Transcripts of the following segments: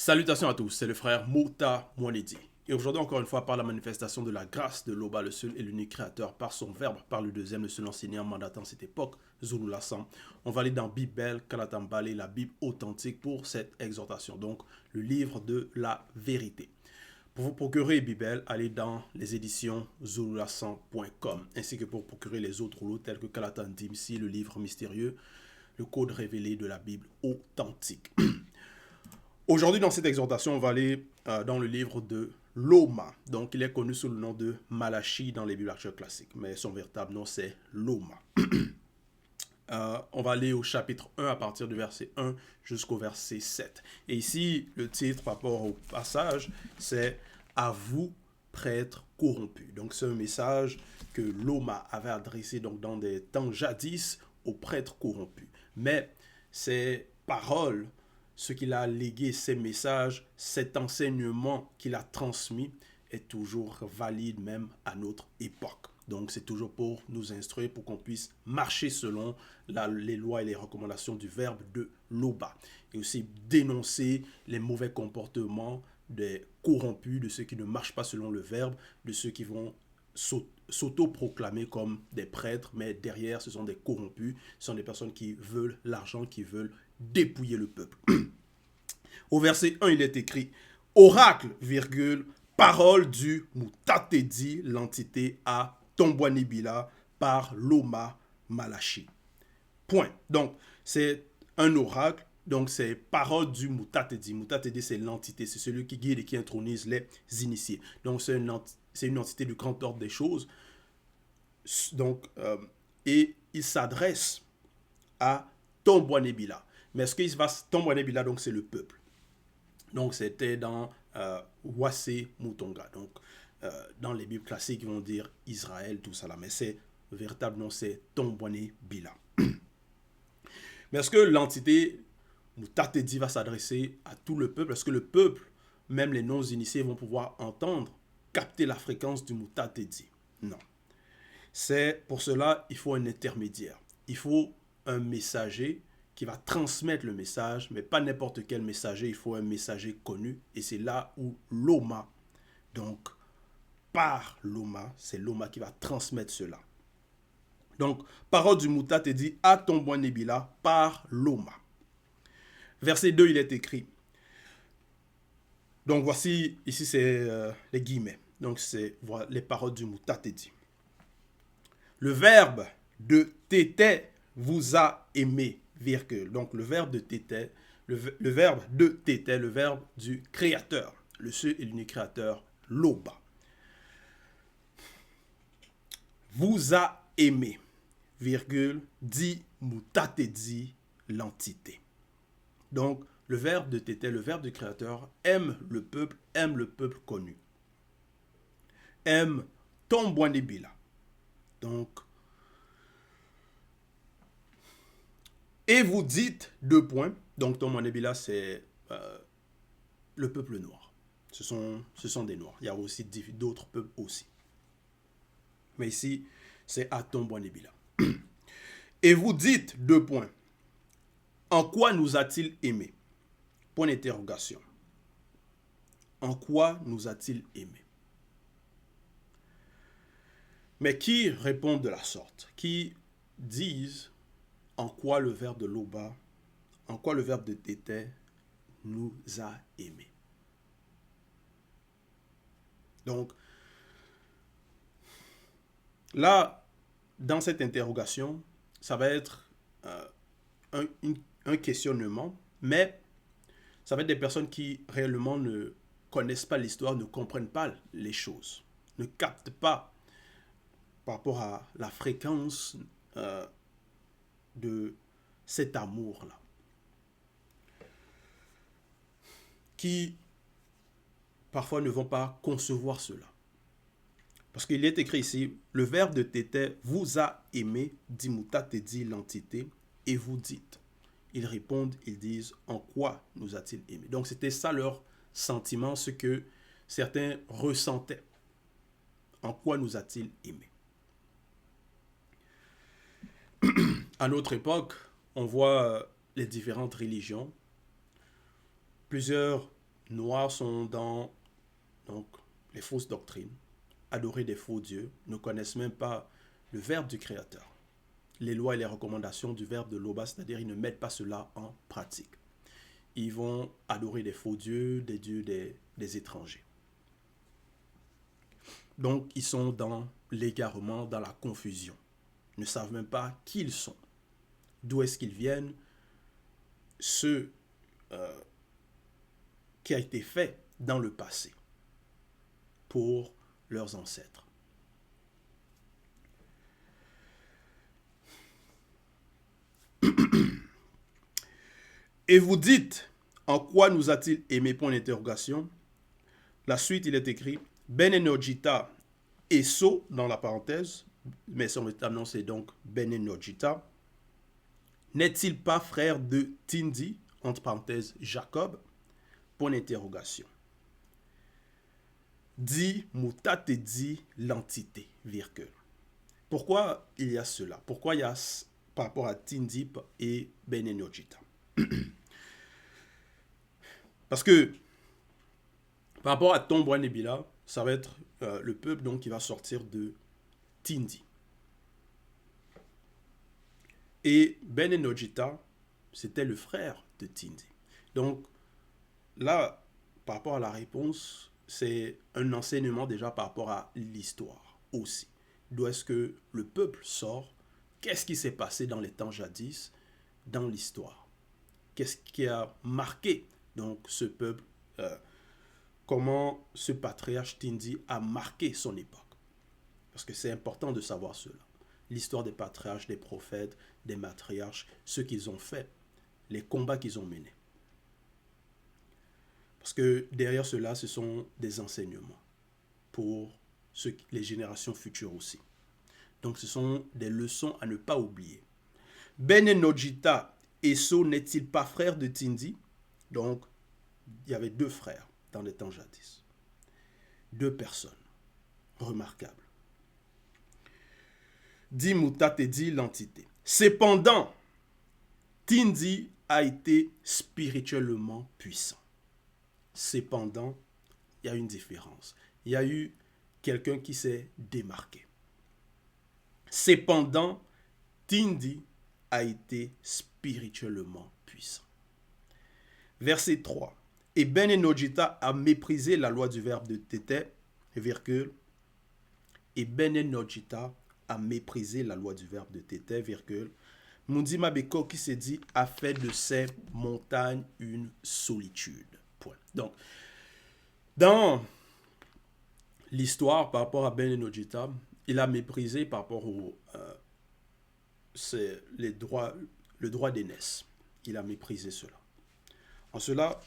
Salutations à tous, c'est le frère Mota Mouanedi. Et aujourd'hui, encore une fois, par la manifestation de la grâce de l'Oba, le seul et l'unique créateur, par son verbe, par le deuxième, le seul enseignant mandatant cette époque, Zulu Lassan, on va aller dans Bible, Kalatambale, la Bible authentique pour cette exhortation. Donc, le livre de la vérité. Pour vous procurer Bible, allez dans les éditions zululassan.com, ainsi que pour procurer les autres rouleaux tels que Kalatan Dimsi, le livre mystérieux, le code révélé de la Bible authentique. Aujourd'hui, dans cette exhortation, on va aller dans le livre de Loma. Donc, il est connu sous le nom de Malachi dans les Bibles actuelles classiques, mais son véritable nom, c'est Loma. On va aller au chapitre 1 à partir du verset 1 jusqu'au verset 7. Et ici, le titre par rapport au passage, c'est « À vous, prêtres corrompus ». Donc, c'est un message que Loma avait adressé donc, dans des temps jadis aux prêtres corrompus. Mais ces paroles, ce qu'il a légué, ces messages, cet enseignement qu'il a transmis est toujours valide même à notre époque. Donc c'est toujours pour nous instruire, pour qu'on puisse marcher selon les lois et les recommandations du verbe de l'Oba. Et aussi dénoncer les mauvais comportements des corrompus, de ceux qui ne marchent pas selon le verbe, de ceux qui vont s'auto-proclamer comme des prêtres, mais derrière ce sont des corrompus, ce sont des personnes qui veulent l'argent, qui veulent dépouiller le peuple. Au verset 1, il est écrit « Oracle, virgule, parole du Mutatedi, l'entité à Tombouanibila, par Loma Malachi. » Point. Donc, c'est un oracle, donc c'est parole du Mutatedi. Mutatedi, c'est l'entité, c'est celui qui guide et qui intronise les initiés. Donc, c'est une entité du grand ordre des choses. Donc, et il s'adresse à Tombouanibila. Mais ce qu'il va Tombouanibila, donc c'est le peuple. Donc, c'était dans Wase Mutonga. Donc, dans les Bibles classiques, ils vont dire Israël, tout ça là. Mais c'est véritable nom, c'est Tombouane Bila. Mais est-ce que l'entité Mutatedi va s'adresser à tout le peuple? Est-ce que le peuple, même les non-initiés, vont pouvoir entendre, capter la fréquence du Mutatedi? Non. C'est pour cela, il faut un intermédiaire. Il faut un messager qui va transmettre le message, mais pas n'importe quel messager, il faut un messager connu. Et c'est là où Loma, donc par Loma, c'est Loma qui va transmettre cela. Donc, parole du Mutatedi à Tombouanibila par Loma. Verset 2, il est écrit. Donc, voici, ici c'est les guillemets. Donc, c'est voilà, les paroles du Mutatedi. Le verbe de tété vous a aimé, virgule. Donc, le verbe de tété, le verbe de tété, le verbe du créateur, le seul et l'unique créateur, Loba. Vous a aimé, virgule, dit Mutatedi, l'entité. Donc, le verbe de tété, le verbe du créateur, aime le peuple connu. Aime Tombouanibila. Donc, et vous dites, deux points, donc Tombouanibila, c'est le peuple noir. Ce sont des noirs. Il y a aussi d'autres peuples aussi. Mais ici, c'est à Tombouanibila. Et vous dites, deux points, en quoi nous a-t-il aimé? Point d'interrogation. En quoi nous a-t-il aimé? Mais qui répondent de la sorte? Qui disent en quoi le verbe de Loba, en quoi le verbe de tété nous a aimés? Donc, là, dans cette interrogation, ça va être un questionnement, mais ça va être des personnes qui réellement ne connaissent pas l'histoire, ne comprennent pas les choses, ne captent pas par rapport à la fréquence de cet amour-là, qui parfois ne vont pas concevoir cela. Parce qu'il est écrit ici, le verbe de tété vous a aimé, dit Mutatedi, l'entité, et vous dites. Ils répondent, ils disent, en quoi nous a-t-il aimé? Donc c'était ça leur sentiment, ce que certains ressentaient. En quoi nous a-t-il aimé? À notre époque, on voit les différentes religions. Plusieurs noirs sont dans donc, les fausses doctrines, adorer des faux dieux, ne connaissent même pas le verbe du Créateur, les lois et les recommandations du verbe de Loba, c'est-à-dire ils ne mettent pas cela en pratique. Ils vont adorer des faux dieux, des dieux des étrangers. Donc, ils sont dans l'égarement, dans la confusion. Ils ne savent même pas qui ils sont, d'où est-ce qu'ils viennent, ce qui a été fait dans le passé pour leurs ancêtres. Et vous dites, en quoi nous a-t-il aimé, point d'interrogation. La suite, il est écrit, Ben Enojita Eso, dans la parenthèse, mais son nom c'est donc Ben Enojita, n'est-il pas frère de Tindi, entre parenthèses Jacob, point d'interrogation. Dit Mutate dit l'entité, virgule. Pourquoi il y a cela? Pourquoi il y a par rapport à Tindip et Ben Enojita? Parce que par rapport à Tombouan Nebila, ça va être le peuple donc qui va sortir de Tindi. Et Ben Enojita, c'était le frère de Tindi. Donc là, par rapport à la réponse, c'est un enseignement déjà par rapport à l'histoire aussi. D'où est-ce que le peuple sort? Qu'est-ce qui s'est passé dans les temps jadis, dans l'histoire? Qu'est-ce qui a marqué donc ce peuple? Comment ce patriarche Tindi a marqué son époque? Parce que c'est important de savoir cela. L'histoire des patriarches, des prophètes, des matriarches, ce qu'ils ont fait, les combats qu'ils ont menés. Parce que derrière cela, ce sont des enseignements pour les générations futures aussi. Donc ce sont des leçons à ne pas oublier. Ben Enojita Eso n'est-il pas frère de Tindi? Donc il y avait deux frères dans les temps jadis. Deux personnes remarquables. Dit Mutate dit l'entité. Cependant, Tindi a été spirituellement puissant. Cependant, il y a une différence. Il y a eu quelqu'un qui s'est démarqué. Cependant, Tindi a été spirituellement puissant. Verset 3. Et Ben Enojita a méprisé la loi du verbe de Tété, virgule. Et Ben Enojita a méprisé la loi du verbe de Tété, virgule. Mundi Mabeko qui s'est dit a fait de ces montagnes une solitude. Point. Donc, dans l'histoire par rapport à Ben Enojita, il a méprisé par rapport au le droit d'aînesse. Il a méprisé cela. En cela,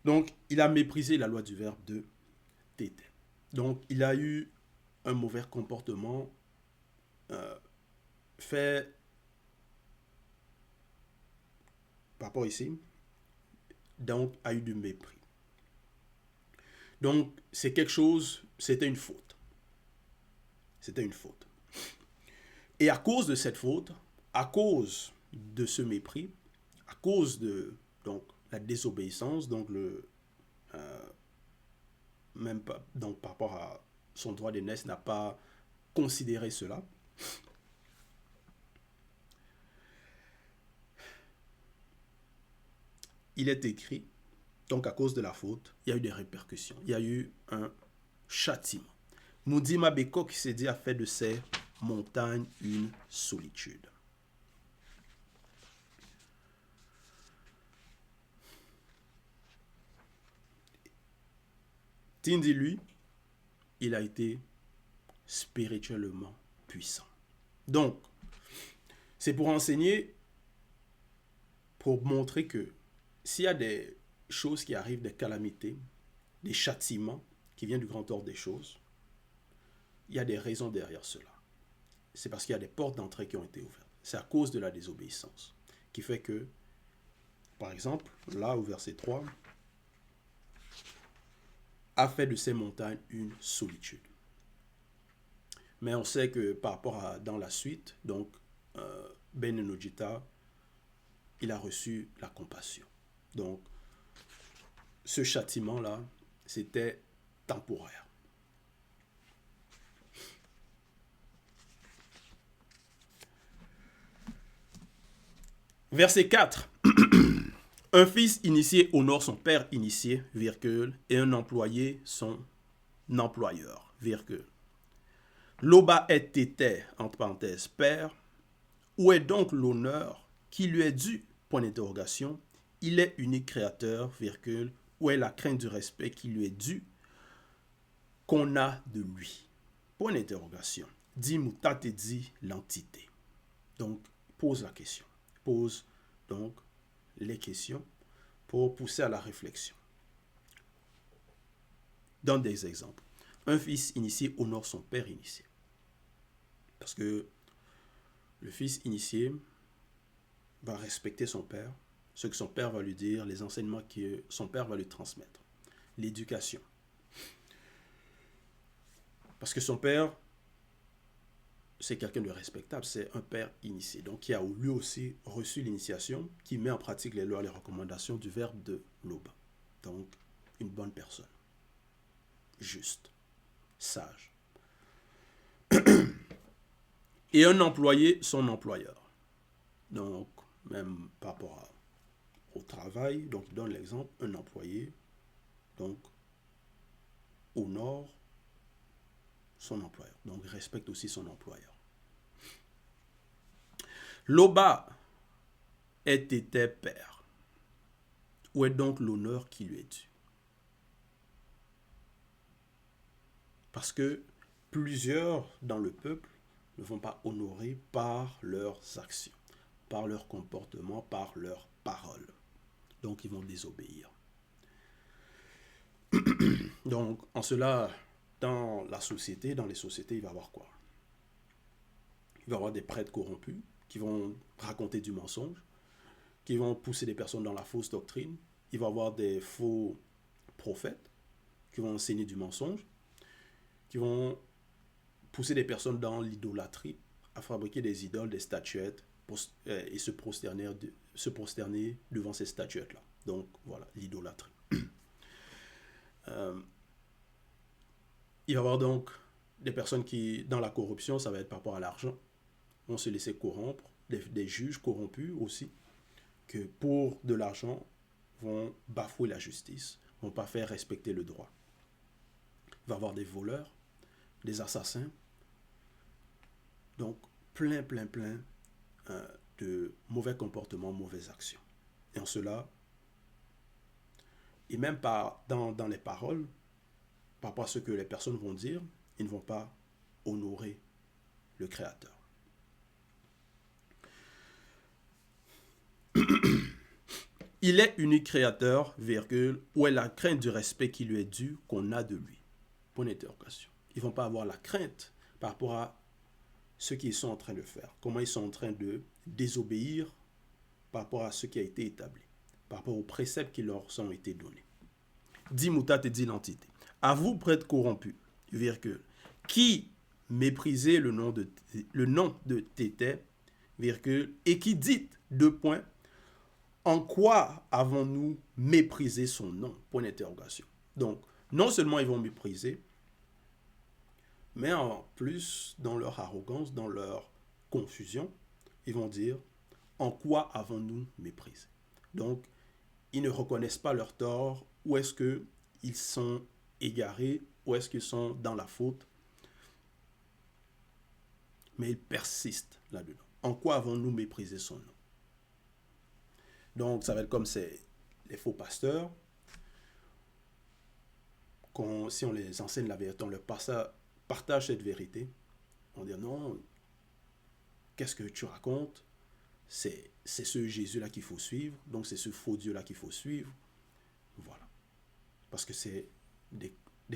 donc, il a méprisé la loi du verbe de Tété. Donc, il a eu un mauvais comportement fait par rapport ici, donc a eu du mépris. Donc, c'est quelque chose, c'était une faute. C'était une faute. Et à cause de cette faute, à cause de ce mépris, à cause de donc, la désobéissance, donc même pas, donc par rapport à son droit d'aînesse, n'a pas considéré cela. Il est écrit, donc à cause de la faute, il y a eu des répercussions. Il y a eu un châtiment. Moudi Mabeko qui s'est dit a fait de ces montagnes une solitude. Tindi, lui, il a été spirituellement puissant. Donc, c'est pour enseigner, pour montrer que s'il y a des choses qui arrivent, des calamités, des châtiments qui viennent du grand ordre des choses, il y a des raisons derrière cela. C'est parce qu'il y a des portes d'entrée qui ont été ouvertes. C'est à cause de la désobéissance qui fait que, par exemple, là au verset 3, a fait de ces montagnes une solitude. Mais on sait que par rapport à dans la suite, donc Ben Enojita, il a reçu la compassion. Donc, ce châtiment-là, c'était temporaire. Verset 4. Un fils initié honore son père initié, virgule, et un employé son employeur, virgule. Loba est tété, entre parenthèses, père. Où est donc l'honneur qui lui est dû, point d'interrogation. Il est unique créateur, virgule. Où est la crainte du respect qui lui est dû, qu'on a de lui, point d'interrogation. Dit mutate dit l'entité. Donc, pose la question. Pose donc les questions pour pousser à la réflexion. Donne des exemples. Un fils initié honore son père initié. Parce que le fils initié va respecter son père, ce que son père va lui dire, les enseignements que son père va lui transmettre. L'éducation. Parce que son père, c'est quelqu'un de respectable, c'est un père initié, donc qui a lui aussi reçu l'initiation, qui met en pratique les lois et les recommandations du verbe de Loba. Donc, une bonne personne, juste, sage. Et un employé, son employeur. Donc, même par rapport au travail, donc il donne l'exemple, un employé, donc, honore son employeur, donc respecte aussi son employeur. Loba était père. Où est donc l'honneur qui lui est dû? Parce que plusieurs dans le peuple ne vont pas honorer par leurs actions, par leur comportement, par leurs paroles. Donc ils vont désobéir. Donc en cela, dans les sociétés, il va y avoir quoi? Il va y avoir des prêtres corrompus qui vont raconter du mensonge, qui vont pousser des personnes dans la fausse doctrine. Il va y avoir des faux prophètes qui vont enseigner du mensonge, qui vont pousser des personnes dans l'idolâtrie, à fabriquer des idoles, des statuettes, et se prosterner devant ces statuettes-là. Donc voilà, l'idolâtrie. Il va y avoir donc des personnes qui, dans la corruption, ça va être par rapport à l'argent, vont se laisser corrompre, des juges corrompus aussi, que pour de l'argent, vont bafouer la justice, vont pas faire respecter le droit. Il va y avoir des voleurs, des assassins, donc plein de mauvais comportements, mauvaises actions. Et en cela, et même dans les paroles, par rapport à ce que les personnes vont dire, ils ne vont pas honorer le Créateur. Il est unique créateur, virgule, où est la crainte du respect qui lui est dû, qu'on a de lui. Point d'interrogation. Ils ne vont pas avoir la crainte par rapport à ce qu'ils sont en train de faire, comment ils sont en train de désobéir par rapport à ce qui a été établi, par rapport aux préceptes qui leur ont été donnés. Dit mutate dit l'entité. À vous, prêtres corrompus, virgule, qui méprisez le nom de Tété, virgule, et qui dites, deux points, en quoi avons-nous méprisé son nom? Point d'interrogation. Donc, non seulement ils vont mépriser, mais en plus, dans leur arrogance, dans leur confusion, ils vont dire, en quoi avons-nous méprisé? Donc, ils ne reconnaissent pas leur tort, où est-ce qu'ils sont égarés, où est-ce qu'ils sont dans la faute, mais ils persistent là-dedans. En quoi avons-nous méprisé son nom? Donc, ça va être comme les faux pasteurs. Si on les enseigne la vérité, on leur partage cette vérité. On dit non, qu'est-ce que tu racontes? C'est ce Jésus-là qu'il faut suivre. Donc, c'est ce faux Dieu-là qu'il faut suivre. Voilà. Parce que c'est des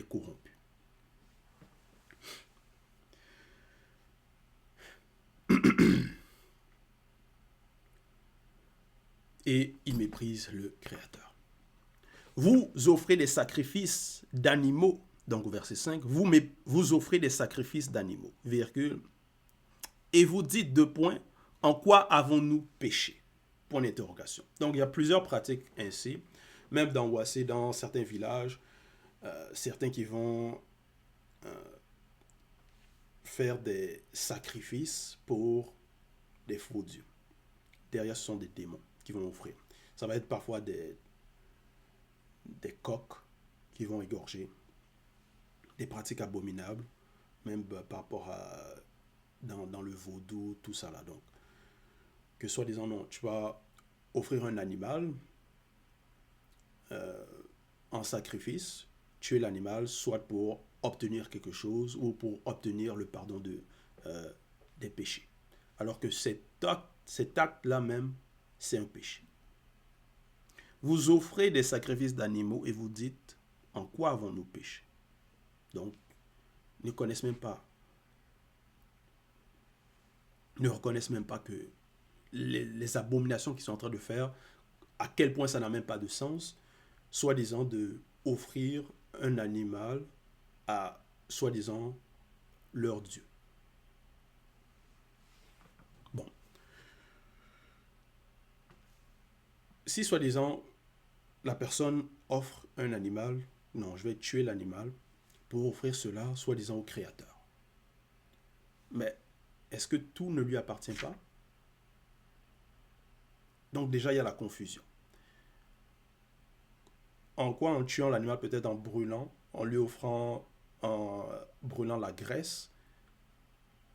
corrompus. Et ils méprisent le Créateur. Vous offrez des sacrifices d'animaux, donc au verset 5, vous offrez des sacrifices d'animaux, virgule, et vous dites deux points, en quoi avons-nous péché? Point d'interrogation. Donc, il y a plusieurs pratiques ainsi. Même dans Ouassé, dans certains villages, certains qui vont faire des sacrifices pour des faux dieux. Derrière, ce sont des démons qui vont offrir. Ça va être parfois des coqs qui vont égorger, des pratiques abominables, même par rapport à dans le vaudou, tout ça là. Donc, que soi-disant, non, tu vas offrir un animal en sacrifice, tuer l'animal, soit pour obtenir quelque chose ou pour obtenir le pardon des péchés. Alors que cet acte-là même, c'est un péché. Vous offrez des sacrifices d'animaux et vous dites, en quoi avons-nous péché? Donc, ils ne connaissent même pas, ne reconnaissent même pas que les abominations qu'ils sont en train de faire, à quel point ça n'a même pas de sens, soi-disant de offrir un animal à, soi-disant, leur Dieu. Bon. Si, soi-disant, la personne offre un animal, non, je vais tuer l'animal pour offrir cela, soi-disant, au Créateur. Mais est-ce que tout ne lui appartient pas? Donc déjà, il y a la confusion. En quoi? En tuant l'animal, peut-être en brûlant, en lui offrant, en brûlant la graisse,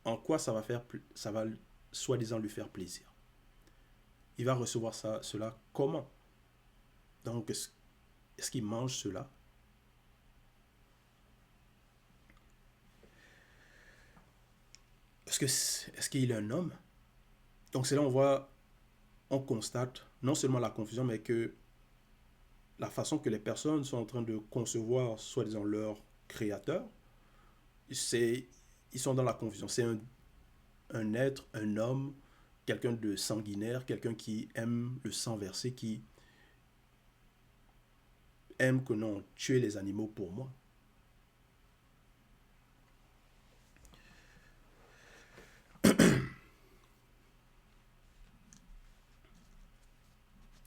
en quoi ça va soi-disant lui faire plaisir? Il va recevoir cela comment? Donc, est-ce qu'il mange cela? Est-ce qu'il est un homme? Donc, c'est là on constate non seulement la confusion, mais que la façon que les personnes sont en train de concevoir, soi-disant, leur créateur, ils sont dans la confusion. C'est un être, un homme, quelqu'un de sanguinaire, quelqu'un qui aime le sang versé, qui aime que non, tuer les animaux pour moi.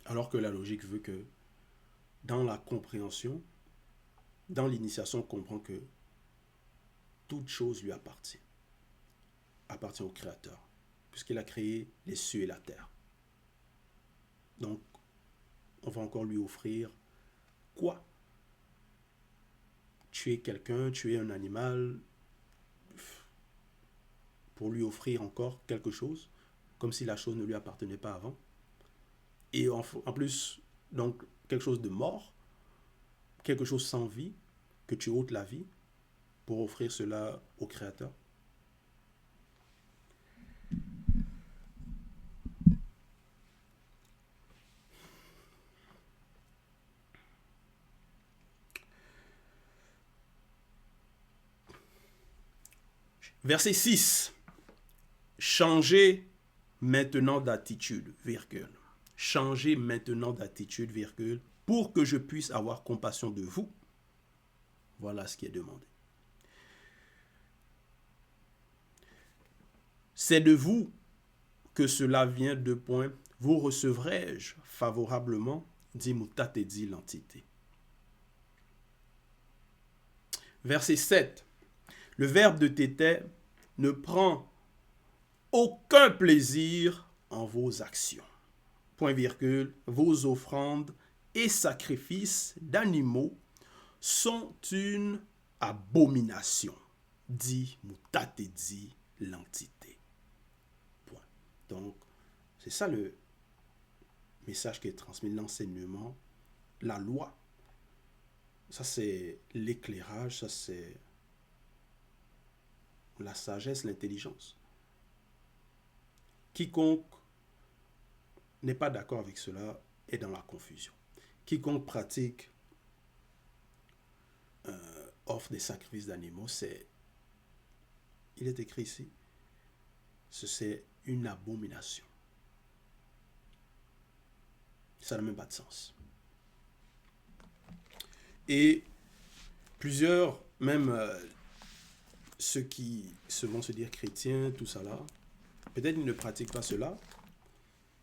Alors que la logique veut que dans la compréhension, dans l'initiation, on comprend que toute chose lui appartient au Créateur, puisqu'il a créé les cieux et la terre. Donc, on va encore lui offrir quoi? Tuer quelqu'un, tuer un animal, pour lui offrir encore quelque chose, comme si la chose ne lui appartenait pas avant. Et en plus, donc, quelque chose de mort, quelque chose sans vie, que tu ôtes la vie, pour offrir cela au Créateur. Verset 6. Changez maintenant d'attitude, virgule. Changez maintenant d'attitude, virgule, pour que je puisse avoir compassion de vous. Voilà ce qui est demandé. C'est de vous que cela vient, de point. Vous recevrai-je favorablement, dit Moutat et dit l'entité. Verset 7. Le verbe de Tété ne prend aucun plaisir en vos actions. Point virgule, vos offrandes et sacrifices d'animaux sont une abomination, dit Moutat et dit l'entité. Point. Donc, c'est ça le message qui est transmis, l'enseignement, la loi. Ça, c'est l'éclairage, ça, c'est la sagesse, l'intelligence. Quiconque n'est pas d'accord avec cela est dans la confusion. Quiconque pratique offre des sacrifices d'animaux, il est écrit ici, c'est une abomination. Ça n'a même pas de sens. Et plusieurs, même ceux qui vont se dire chrétiens, tout ça là, peut-être ils ne pratiquent pas cela,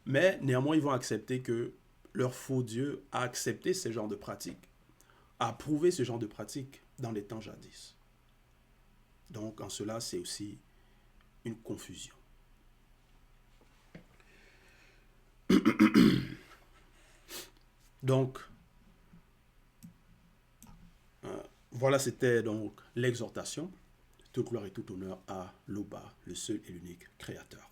Mais néanmoins, ils vont accepter que leur faux Dieu a accepté ce genre de pratique, a approuvé ce genre de pratique dans les temps jadis. Donc, en cela, c'est aussi une confusion. Donc, voilà, c'était donc l'exhortation. Toute gloire et tout honneur à l'Oba, le seul et l'unique Créateur.